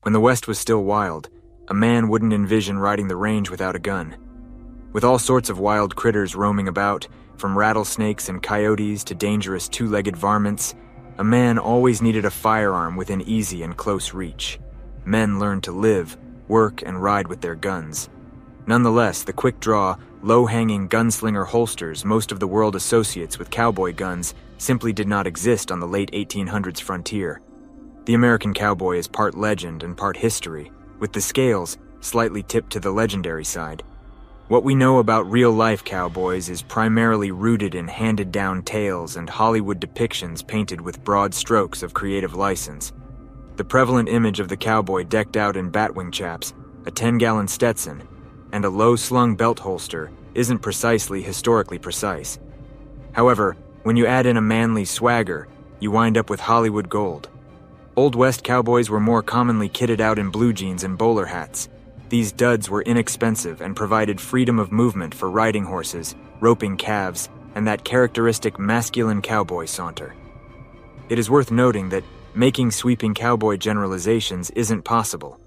When the West was still wild, a man wouldn't envision riding the range without a gun. With all sorts of wild critters roaming about, from rattlesnakes and coyotes to dangerous two-legged varmints, a man always needed a firearm within easy and close reach. Men learned to live, work, and ride with their guns. Nonetheless, the quick-draw, low-hanging gunslinger holsters most of the world associates with cowboy guns simply did not exist on the late 1800s frontier. The American cowboy is part legend and part history, with the scales slightly tipped to the legendary side. What we know about real-life cowboys is primarily rooted in handed-down tales and Hollywood depictions painted with broad strokes of creative license. The prevalent image of the cowboy decked out in batwing chaps, a 10-gallon Stetson, and a low-slung belt holster isn't precisely historically precise. However, when you add in a manly swagger, you wind up with Hollywood gold. Old West cowboys were more commonly kitted out in blue jeans and bowler hats. These duds were inexpensive and provided freedom of movement for riding horses, roping calves, and that characteristic masculine cowboy saunter. It is worth noting that making sweeping cowboy generalizations isn't possible.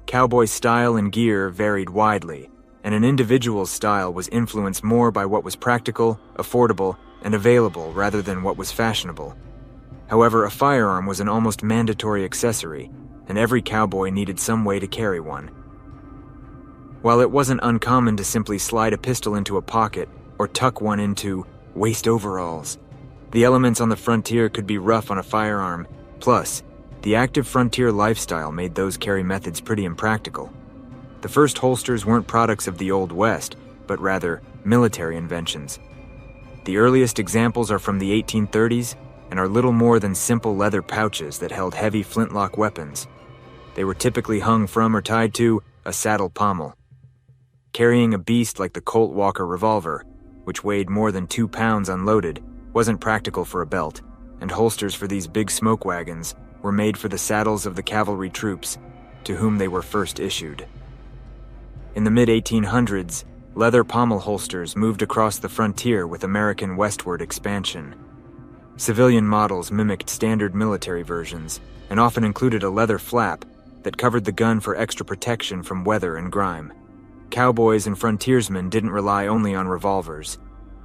Cowboy style and gear varied widely, and an individual's style was influenced more by what was practical, affordable, and available rather than what was fashionable. However, a firearm was an almost mandatory accessory, and every cowboy needed some way to carry one. While it wasn't uncommon to simply slide a pistol into a pocket or tuck one into waist overalls, the elements on the frontier could be rough on a firearm. Plus, the active frontier lifestyle made those carry methods pretty impractical. The first holsters weren't products of the Old West, but rather military inventions. The earliest examples are from the 1830s and are little more than simple leather pouches that held heavy flintlock weapons. They were typically hung from or tied to a saddle pommel. Carrying a beast like the Colt Walker revolver, which weighed more than 2 pounds unloaded, wasn't practical for a belt, and holsters for these big smoke wagons were made for the saddles of the cavalry troops, to whom they were first issued. In the mid-1800s, leather pommel holsters moved across the frontier with American westward expansion. Civilian models mimicked standard military versions, and often included a leather flap that covered the gun for extra protection from weather and grime. Cowboys and frontiersmen didn't rely only on revolvers.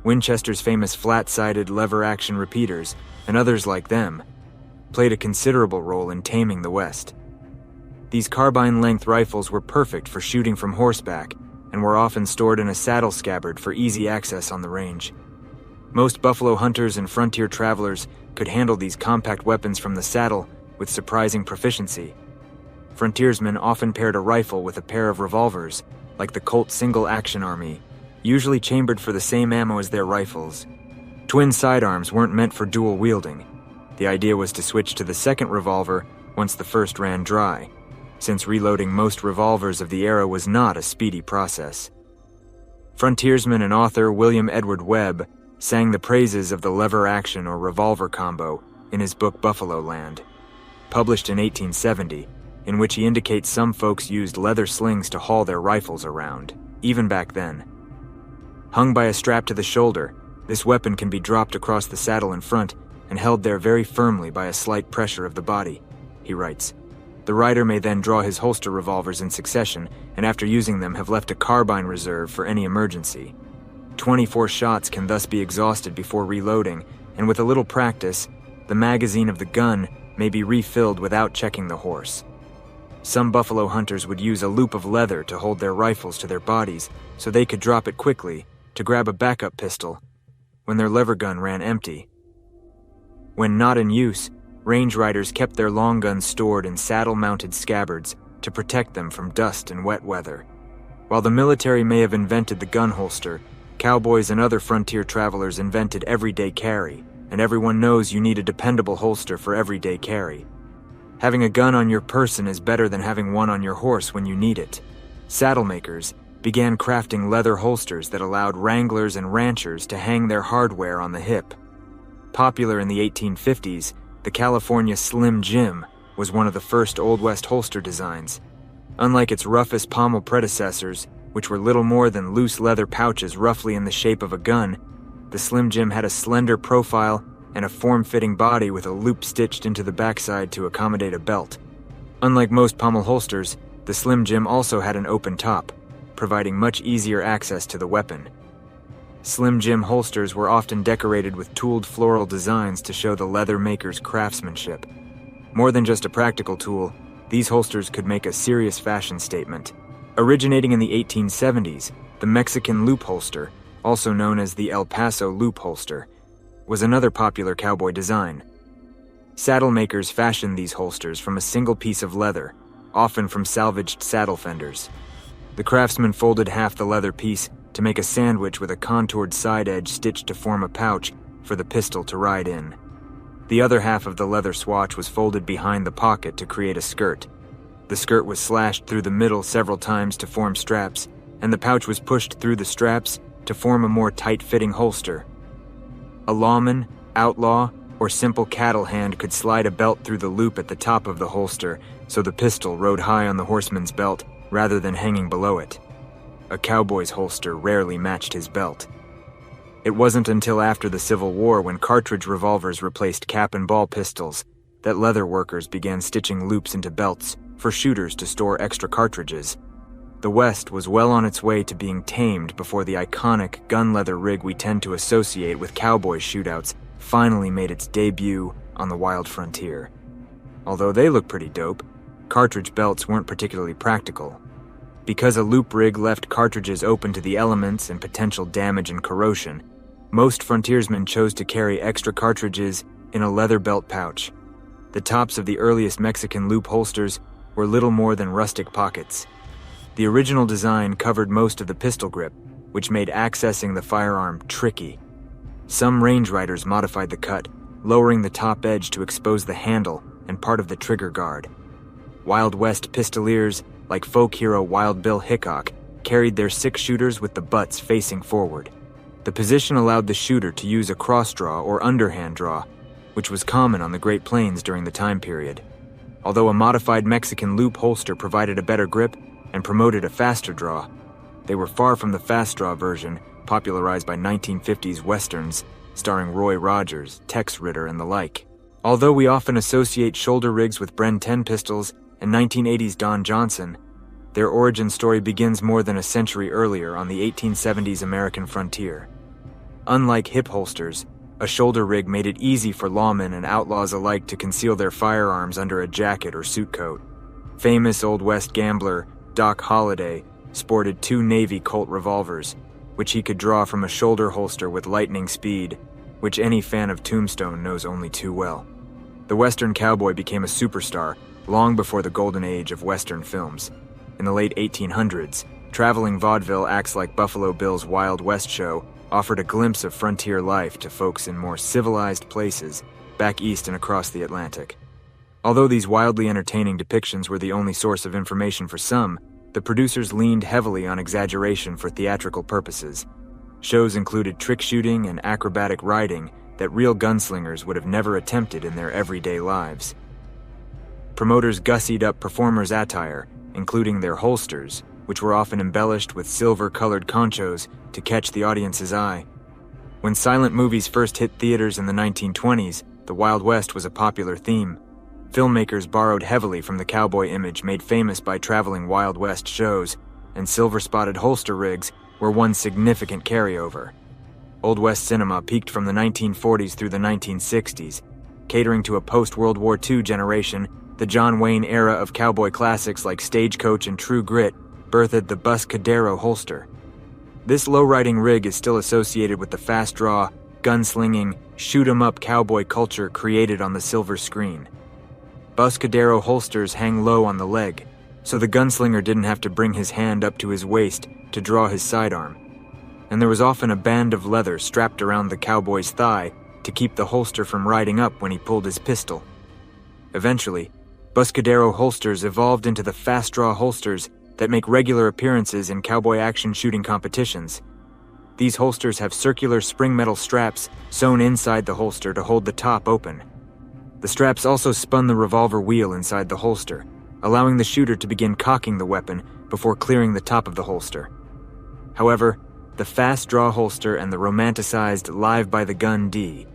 Winchester's famous flat-sided lever-action repeaters, and others like them, played a considerable role in taming the West. These carbine-length rifles were perfect for shooting from horseback and were often stored in a saddle scabbard for easy access on the range. Most buffalo hunters and frontier travelers could handle these compact weapons from the saddle with surprising proficiency. Frontiersmen often paired a rifle with a pair of revolvers, like the Colt single-action army, usually chambered for the same ammo as their rifles. Twin sidearms weren't meant for dual wielding. The idea was to switch to the second revolver once the first ran dry, since reloading most revolvers of the era was not a speedy process. Frontiersman and author William Edward Webb sang the praises of the lever-action or revolver combo in his book Buffalo Land, published in 1870, in which he indicates some folks used leather slings to haul their rifles around, even back then. Hung by a strap to the shoulder, this weapon can be dropped across the saddle in front and held there very firmly by a slight pressure of the body, he writes. The rider may then draw his holster revolvers in succession, and after using them have left a carbine reserve for any emergency. 24 shots can thus be exhausted before reloading, and with a little practice, the magazine of the gun may be refilled without checking the horse. Some buffalo hunters would use a loop of leather to hold their rifles to their bodies so they could drop it quickly to grab a backup pistol when their lever gun ran empty. When not in use, range riders kept their long guns stored in saddle-mounted scabbards to protect them from dust and wet weather. While the military may have invented the gun holster, cowboys and other frontier travelers invented everyday carry, and everyone knows you need a dependable holster for everyday carry. Having a gun on your person is better than having one on your horse when you need it. Saddle makers began crafting leather holsters that allowed wranglers and ranchers to hang their hardware on the hip. Popular in the 1850s, the California Slim Jim was one of the first Old West holster designs. Unlike its roughest pommel predecessors, which were little more than loose leather pouches roughly in the shape of a gun, the Slim Jim had a slender profile and a form-fitting body with a loop stitched into the backside to accommodate a belt. Unlike most pommel holsters, the Slim Jim also had an open top, providing much easier access to the weapon. Slim Jim holsters were often decorated with tooled floral designs to show the leather maker's craftsmanship. More than just a practical tool, these holsters could make a serious fashion statement. Originating in the 1870s, the Mexican loop holster, also known as the El Paso loop holster, was another popular cowboy design. Saddle makers fashioned these holsters from a single piece of leather, often from salvaged saddle fenders. The craftsman folded half the leather piece to make a sandwich with a contoured side edge stitched to form a pouch for the pistol to ride in. The other half of the leather swatch was folded behind the pocket to create a skirt. The skirt was slashed through the middle several times to form straps, and the pouch was pushed through the straps to form a more tight-fitting holster. A lawman, outlaw, or simple cattle hand could slide a belt through the loop at the top of the holster so the pistol rode high on the horseman's belt rather than hanging below it. A cowboy's holster rarely matched his belt. It wasn't until after the Civil War, when cartridge revolvers replaced cap and ball pistols, that leather workers began stitching loops into belts for shooters to store extra cartridges. The West was well on its way to being tamed before the iconic gun leather rig we tend to associate with cowboy shootouts finally made its debut on the wild frontier. Although they look pretty dope, cartridge belts weren't particularly practical. Because a loop rig left cartridges open to the elements and potential damage and corrosion, most frontiersmen chose to carry extra cartridges in a leather belt pouch. The tops of the earliest Mexican loop holsters were little more than rustic pockets. The original design covered most of the pistol grip, which made accessing the firearm tricky. Some range riders modified the cut, lowering the top edge to expose the handle and part of the trigger guard. Wild West pistoliers, like folk hero Wild Bill Hickok, carried their six-shooters with the butts facing forward. The position allowed the shooter to use a cross draw or underhand draw, which was common on the Great Plains during the time period. Although a modified Mexican loop holster provided a better grip and promoted a faster draw, they were far from the fast draw version popularized by 1950s westerns starring Roy Rogers, Tex Ritter, and the like. Although we often associate shoulder rigs with Bren 10 pistols and 1980s Don Johnson, their origin story begins more than a century earlier on the 1870s American frontier. Unlike hip holsters, a shoulder rig made it easy for lawmen and outlaws alike to conceal their firearms under a jacket or suit coat. Famous Old West gambler Doc Holliday sported two Navy Colt revolvers, which he could draw from a shoulder holster with lightning speed, which any fan of Tombstone knows only too well. The Western cowboy became a superstar long before the golden age of Western films. In the late 1800s, traveling vaudeville acts like Buffalo Bill's Wild West show offered a glimpse of frontier life to folks in more civilized places back east and across the Atlantic. Although these wildly entertaining depictions were the only source of information for some, the producers leaned heavily on exaggeration for theatrical purposes. Shows included trick shooting and acrobatic riding that real gunslingers would have never attempted in their everyday lives. Promoters gussied up performers' attire, including their holsters, which were often embellished with silver-colored conchos to catch the audience's eye. When silent movies first hit theaters in the 1920s, the Wild West was a popular theme. Filmmakers borrowed heavily from the cowboy image made famous by traveling Wild West shows, and silver-spotted holster rigs were one significant carryover. Old West cinema peaked from the 1940s through the 1960s, catering to a post-World War II generation. The John Wayne era of cowboy classics like Stagecoach and True Grit birthed the Buscadero holster. This low-riding rig is still associated with the fast-draw, gunslinging, shoot-'em-up cowboy culture created on the silver screen. Buscadero holsters hang low on the leg, so the gunslinger didn't have to bring his hand up to his waist to draw his sidearm. And there was often a band of leather strapped around the cowboy's thigh to keep the holster from riding up when he pulled his pistol. Eventually, Buscadero holsters evolved into the fast-draw holsters that make regular appearances in cowboy action shooting competitions. These holsters have circular spring metal straps sewn inside the holster to hold the top open. The straps also spun the revolver wheel inside the holster, allowing the shooter to begin cocking the weapon before clearing the top of the holster. However, the fast-draw holster and the romanticized live-by-the-gun D